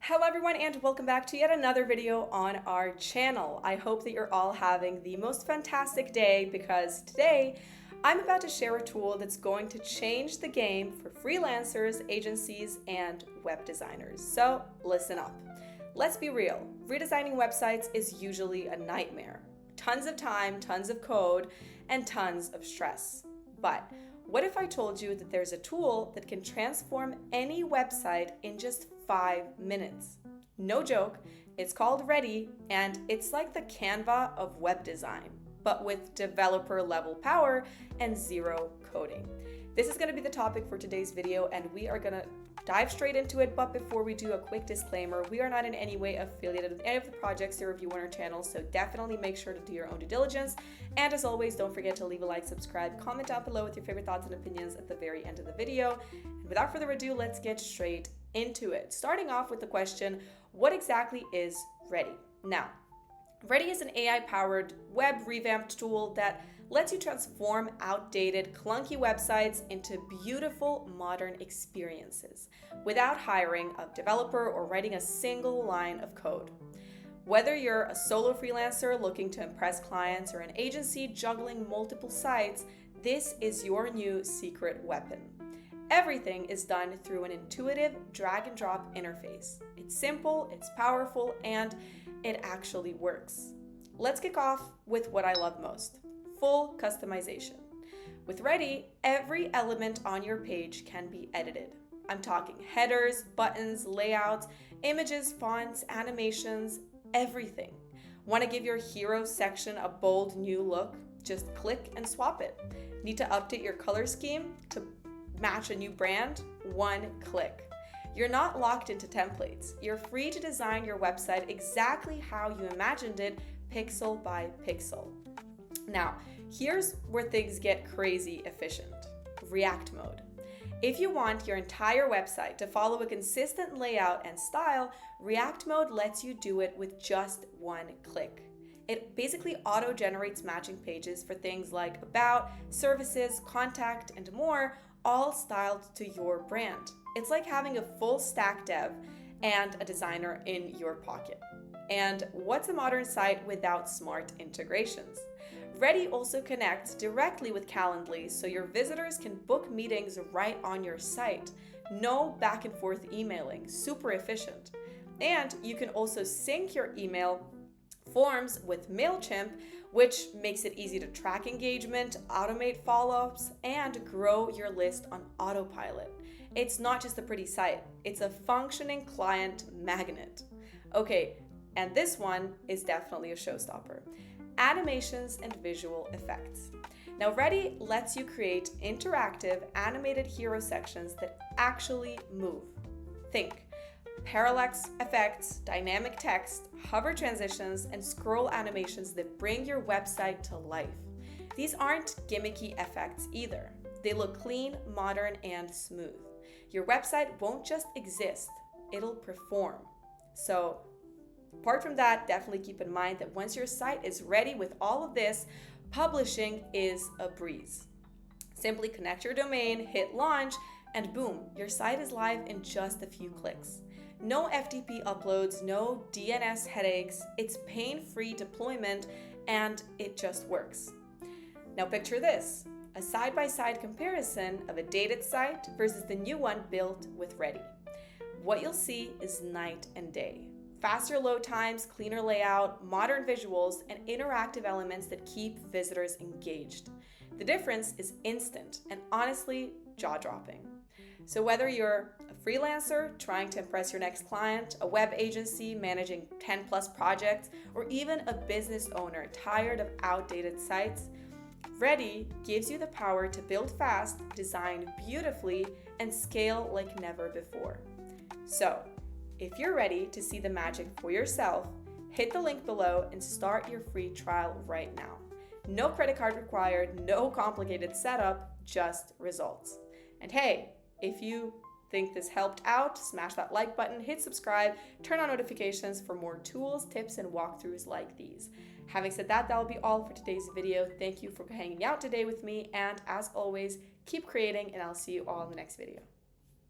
Hello everyone and welcome back to yet another video on our channel. I hope that you're all having the most fantastic day because today I'm about to share a tool that's going to change the game for freelancers, agencies, and web designers. So listen up. Let's be real, redesigning websites is usually a nightmare. Tons of time, tons of code, and tons of stress. But what if I told you that there's a tool that can transform any website in just 5 minutes? No joke, it's called Readdy, and it's like the Canva of web design, but with developer level power and zero coding. This is going to be the topic for today's video, and we are going to dive straight into it. But before we do, a quick disclaimer: we are not in any way affiliated with any of the projects that review on our channel, so definitely make sure to do your own due diligence. And as always, don't forget to leave a like, subscribe, comment down below with your favorite thoughts and opinions at the very end of the video. And without further ado, let's get straight into it. Starting off with the question, what exactly is Readdy? Now, Readdy is an AI-powered web revamped tool that lets you transform outdated, clunky websites into beautiful, modern experiences without hiring a developer or writing a single line of code. Whether you're a solo freelancer looking to impress clients or an agency juggling multiple sites, this is your new secret weapon. Everything is done through an intuitive drag-and-drop interface. It's simple, it's powerful, and it actually works. Let's kick off with what I love most: full customization. With Readdy, every element on your page can be edited. I'm talking headers, buttons, layouts, images, fonts, animations, everything. Want to give your hero section a bold new look? Just click and swap it. Need to update your color scheme to match a new brand? One click. You're not locked into templates. You're free to design your website exactly how you imagined it, pixel by pixel. Now, here's where things get crazy efficient: React mode. If you want your entire website to follow a consistent layout and style, React mode lets you do it with just one click. It basically auto-generates matching pages for things like about, services, contact, and more, all styled to your brand. It's like having a full stack dev and a designer in your pocket. And what's a modern site without smart integrations? Readdy also connects directly with Calendly, so your visitors can book meetings right on your site. No back and forth emailing, super efficient. And you can also sync your email forms with Mailchimp, which makes it easy to track engagement, automate follow-ups, and grow your list on autopilot. It's not just a pretty site, it's a functioning client magnet. Okay, and this one is definitely a showstopper: animations and visual effects. Now, Readdy lets you create interactive animated hero sections that actually move. Think parallax effects, dynamic text, hover transitions, and scroll animations that bring your website to life. These aren't gimmicky effects either. They look clean, modern, and smooth. Your website won't just exist, it'll perform. So, apart from that, definitely keep in mind that once your site is ready with all of this, publishing is a breeze. Simply connect your domain, hit launch, and boom, your site is live in just a few clicks. No FTP uploads, no DNS headaches. It's pain-free deployment, and it just works. Now picture this: a side-by-side comparison of a dated site versus the new one built with Readdy. What you'll see is night and day. Faster load times, cleaner layout, modern visuals, and interactive elements that keep visitors engaged. The difference is instant and honestly jaw-dropping. So whether you're a freelancer trying to impress your next client, a web agency managing 10+ projects, or even a business owner tired of outdated sites, Readdy gives you the power to build fast, design beautifully, and scale like never before. So, if you're ready to see the magic for yourself, hit the link below and start your free trial right now. No credit card required, no complicated setup, just results. And hey, if you think this helped out, smash that like button, hit subscribe, turn on notifications for more tools, tips, and walkthroughs like these. Having said that, that'll be all for today's video. Thank you for hanging out today with me, and as always, keep creating, and I'll see you all in the next video.